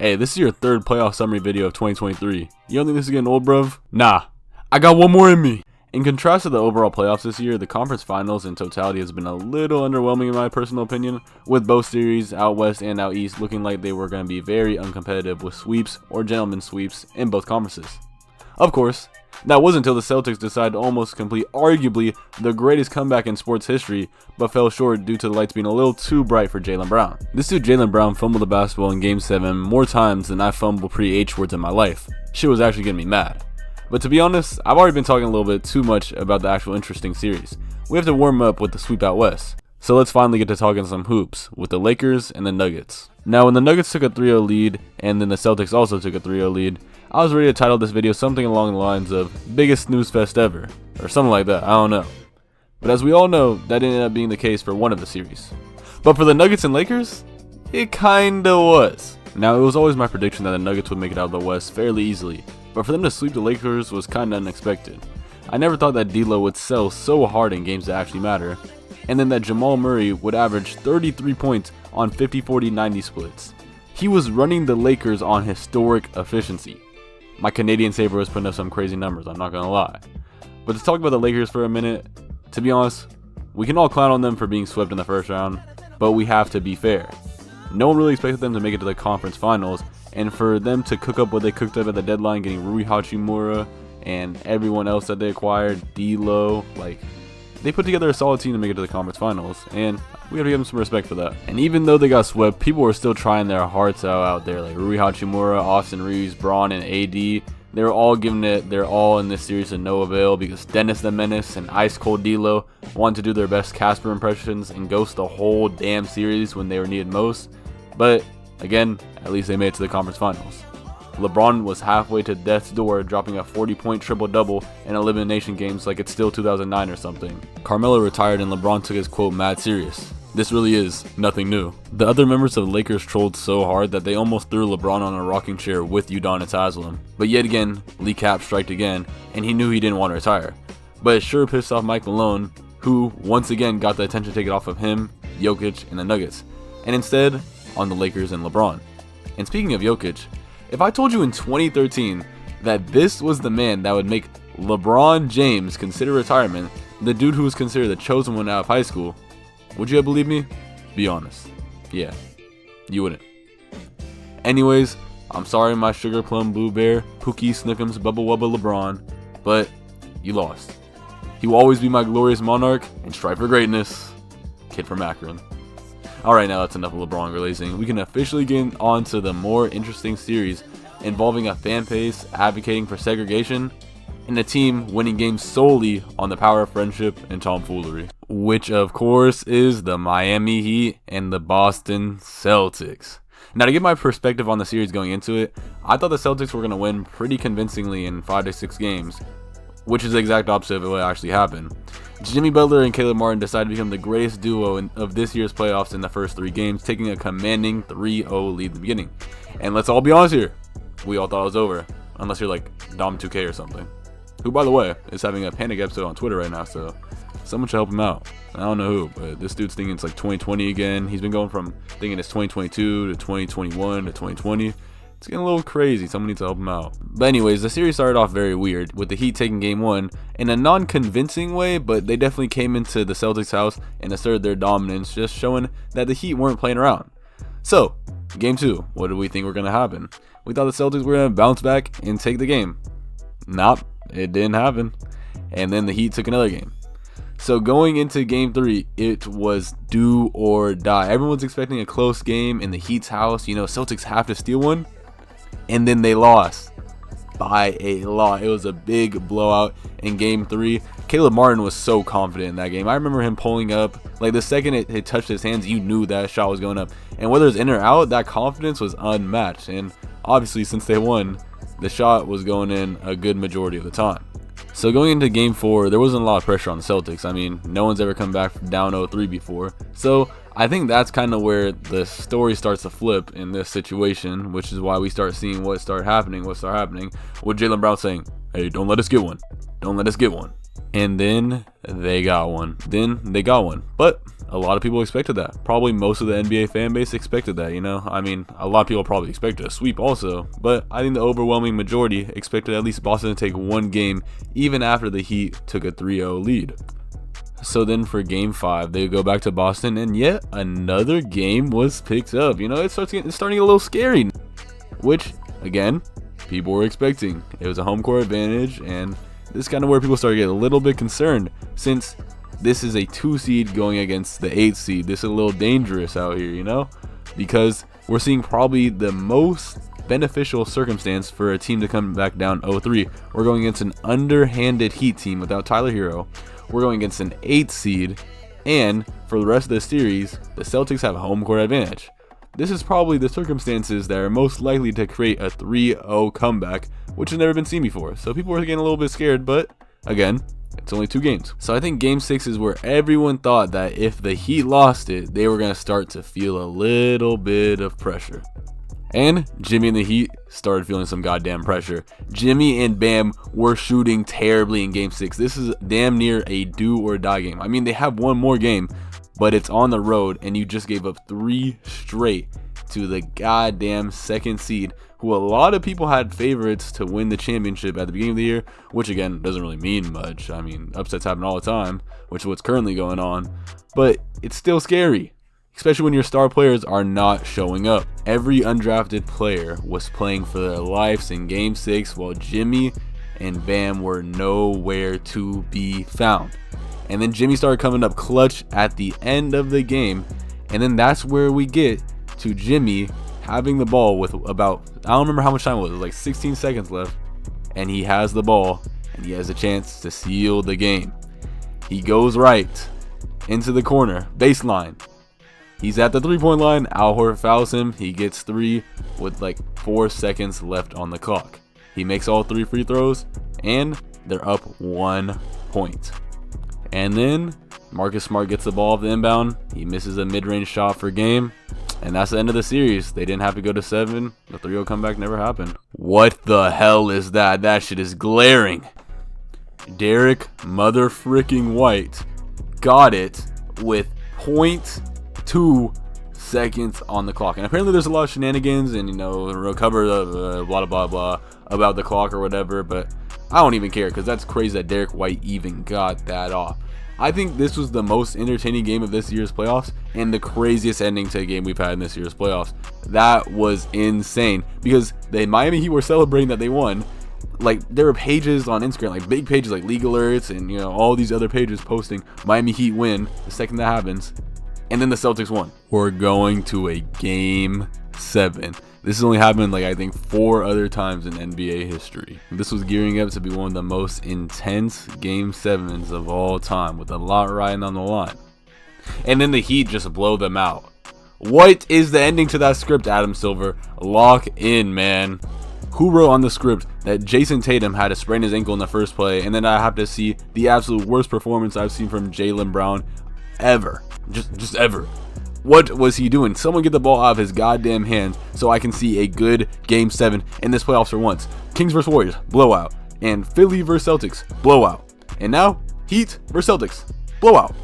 Hey, this is your third playoff summary video of 2023. You don't think this is getting old, bruv? Nah, I got one more in me. In contrast to the overall playoffs this year, the conference finals in totality has been a little underwhelming in my personal opinion, with both series, out west and out east, looking like they were going to be very uncompetitive with sweeps or gentlemen's sweeps in both conferences. Of course, that wasn't until the Celtics decided to almost complete arguably the greatest comeback in sports history, but fell short due to the lights being a little too bright for Jaylen Brown. This dude Jaylen Brown fumbled the basketball in Game 7 more times than I fumbled pre-H words in my life. Shit was actually getting me mad. But to be honest, I've already been talking a little bit too much about the actual interesting series. We have to warm up with the sweep out west. So let's finally get to talking some hoops with the Lakers and the Nuggets. Now when the Nuggets took a 3-0 lead and then the Celtics also took a 3-0 lead, I was ready to title this video something along the lines of biggest snooze fest ever, or something like that, I don't know. But as we all know, that ended up being the case for one of the series. But for the Nuggets and Lakers, it kinda was. Now it was always my prediction that the Nuggets would make it out of the West fairly easily, but for them to sweep the Lakers was kinda unexpected. I never thought that D'Lo would sell so hard in games that actually matter, and then that Jamal Murray would average 33 points on 50-40-90 splits. He was running the Lakers on historic efficiency. My Canadian saver was putting up some crazy numbers, I'm not gonna lie. But to talk about the Lakers for a minute, to be honest, we can all clown on them for being swept in the first round, but we have to be fair. No one really expected them to make it to the conference finals, and for them to cook up what they cooked up at the deadline, getting Rui Hachimura and everyone else that they acquired, D'Lo, they put together a solid team to make it to the conference finals, and we gotta give them some respect for that. And even though they got swept, people were still trying their hearts out there, like Rui Hachimura, Austin Reeves, Braun, and AD. They were all giving it their all in this series to no avail because Dennis the Menace and Ice Cold D'Lo wanted to do their best Casper impressions and ghost the whole damn series when they were needed most. But again, at least they made it to the conference finals. LeBron was halfway to death's door, dropping a 40-point triple-double in elimination games like it's still 2009 or something. Carmelo retired and LeBron took his quote mad serious. This really is nothing new. The other members of the Lakers trolled so hard that they almost threw LeBron on a rocking chair with Udonis Haslem. But yet again, Lee Cap striked again, and he knew he didn't want to retire. But it sure pissed off Mike Malone, who once again got the attention taken off of him, Jokic, and the Nuggets, and instead on the Lakers and LeBron. And speaking of Jokic, if I told you in 2013 that this was the man that would make LeBron James consider retirement, the dude who was considered the chosen one out of high school, would you have believed me? Be honest. Yeah, you wouldn't. Anyways, I'm sorry my sugar plum blue bear, Pookie Snookums Bubba Wubba LeBron, but you lost. He will always be my glorious monarch and strive for greatness. Kid from Akron. Alright, now that's enough of LeBron releasing. We can officially get on to the more interesting series involving a fan base advocating for segregation and a team winning games solely on the power of friendship and tomfoolery. Which of course is the Miami Heat and the Boston Celtics. Now to get my perspective on the series going into it, I thought the Celtics were going to win pretty convincingly in 5 to 6 games, which is the exact opposite of what actually happened. Jimmy Butler and Caleb Martin decided to become the greatest duo of this year's playoffs in the first 3 games, taking a commanding 3-0 lead in the beginning. And let's all be honest here, we all thought it was over, unless you're like Dom 2K or something, who by the way is having a panic episode on Twitter right now, so someone should help him out. I don't know who, but this dude's thinking it's like 2020 again. He's been going from thinking it's 2022 to 2021 to 2020. It's getting a little crazy. Someone needs to help him out. But anyways, the series started off very weird, with the Heat taking game 1 in a non-convincing way, but they definitely came into the Celtics' house and asserted their dominance, just showing that the Heat weren't playing around. So, game 2, what did we think were going to happen? We thought the Celtics were going to bounce back and take the game. Nope, it didn't happen. And then the Heat took another game. So going into game 3, it was do or die. Everyone's expecting a close game in the Heat's house. You know, Celtics have to steal one. And then they lost by a lot. It was a big blowout in game 3. Caleb Martin was so confident in that game. I remember him pulling up, like the second it touched his hands, you knew that shot was going up. And whether it's in or out, that confidence was unmatched. And obviously, since they won, the shot was going in a good majority of the time. So going into game 4, there wasn't a lot of pressure on the Celtics. I mean, no one's ever come back down 0-3 before. So I think that's kind of where the story starts to flip in this situation, which is why we start seeing what started happening with Jaylen Brown saying, hey, don't let us get one. Don't let us get one. And then they got one. But a lot of people expected that. Probably most of the NBA fan base expected that, you know? I mean, a lot of people probably expected a sweep also. But I think the overwhelming majority expected at least Boston to take one game even after the Heat took a 3-0 lead. So then for game 5, they go back to Boston, and yet another game was picked up. You know, it's starting to get a little scary, which, again, people were expecting. It was a home court advantage, and this is kind of where people started getting a little bit concerned, since this is a 2 seed going against the 8 seed. This is a little dangerous out here, you know, because we're seeing probably the most beneficial circumstance for a team to come back down 0-3. We're going against an underhanded Heat team without Tyler Hero. We're going against an 8 seed, and for the rest of the series, the Celtics have a home court advantage. This is probably the circumstances that are most likely to create a 3-0 comeback, which has never been seen before. So people were getting a little bit scared, but again, it's only 2 games. So I think game 6 is where everyone thought that if the Heat lost it, they were going to start to feel a little bit of pressure. And Jimmy and the Heat started feeling some goddamn pressure. Jimmy and Bam were shooting terribly in game 6. This is damn near a do or die game. I mean, they have one more game, but it's on the road, and you just gave up 3 straight to the goddamn 2nd seed, who a lot of people had favorites to win the championship at the beginning of the year, which again doesn't really mean much. I mean, upsets happen all the time, which is what's currently going on, but it's still scary, especially when your star players are not showing up. Every undrafted player was playing for their lives in game 6, while Jimmy and Bam were nowhere to be found. And then Jimmy started coming up clutch at the end of the game, and then that's where we get to Jimmy having the ball with about, I don't remember how much time it was like 16 seconds left, and he has the ball and he has a chance to seal the game. He goes right into the corner, baseline. He's at the 3-point line. Al Horford fouls him. He gets 3 with like 4 seconds left on the clock. He makes all 3 free throws, and they're up 1 point. And then Marcus Smart gets the ball off the inbound. He misses a mid-range shot for game, and that's the end of the series. They didn't have to go to 7. The 3-0 comeback never happened. What the hell is that? That shit is glaring. Derek motherfricking White got it with 0.2 seconds on the clock, and apparently there's a lot of shenanigans and, you know, recover blah blah blah blah about the clock or whatever, but I don't even care, because that's crazy that Derek White even got that off. I think this was the most entertaining game of this year's playoffs, and the craziest ending to a game we've had in this year's playoffs. That was insane, because the Miami Heat were celebrating that they won. Like, there were pages on Instagram, like big pages like League Alerts and, you know, all these other pages posting Miami Heat win the second that happens, and then the Celtics won. We're going to a game 7. This has only happened like I think 4 other times in NBA history. This was gearing up to be one of the most intense game 7s of all time, with a lot riding on the line. And then the Heat just blow them out. What is the ending to that script, Adam Silver? Lock in, man. Who wrote on the script that Jayson Tatum had to sprain his ankle in the first play, and then I have to see the absolute worst performance I've seen from Jaylen Brown ever? Just ever. What was he doing? Someone get the ball out of his goddamn hands so I can see a good game 7 in this playoffs for once. Kings vs Warriors, blowout. And Philly vs Celtics, blowout. And now, Heat vs Celtics, blowout.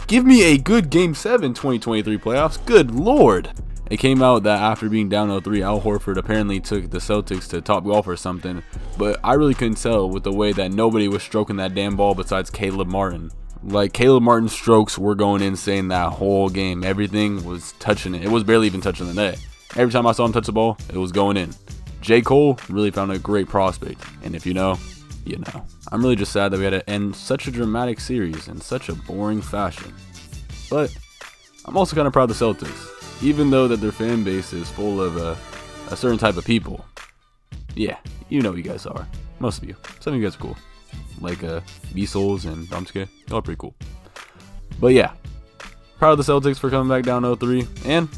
Give me a good game 7 2023 playoffs. Good lord. It came out that after being down 0-3, Al Horford apparently took the Celtics to Top Golf or something, but I really couldn't tell with the way that nobody was stroking that damn ball besides Caleb Martin. Like, Caleb Martin's strokes were going insane that whole game. Everything was touching it. It was barely even touching the net. Every time I saw him touch the ball, it was going in. J. Cole really found a great prospect, and if you know, you know. I'm really just sad that we had to end such a dramatic series in such a boring fashion. But I'm also kind of proud of the Celtics, even though that their fan base is full of a certain type of people. Yeah, you know who you guys are. Most of you. Some of you guys are cool. Like B-Souls and Domske. Y'all are pretty cool. But yeah, proud of the Celtics for coming back down 0-3, and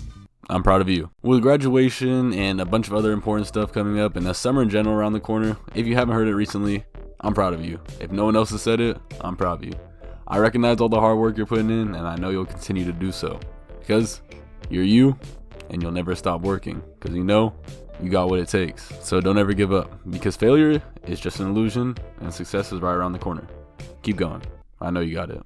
I'm proud of you. With graduation and a bunch of other important stuff coming up, and the summer in general around the corner, if you haven't heard it recently, I'm proud of you. If no one else has said it, I'm proud of you. I recognize all the hard work you're putting in, and I know you'll continue to do so, because you're you, and you'll never stop working, because you know you got what it takes. So don't ever give up, because failure is just an illusion, and success is right around the corner. Keep going. I know you got it.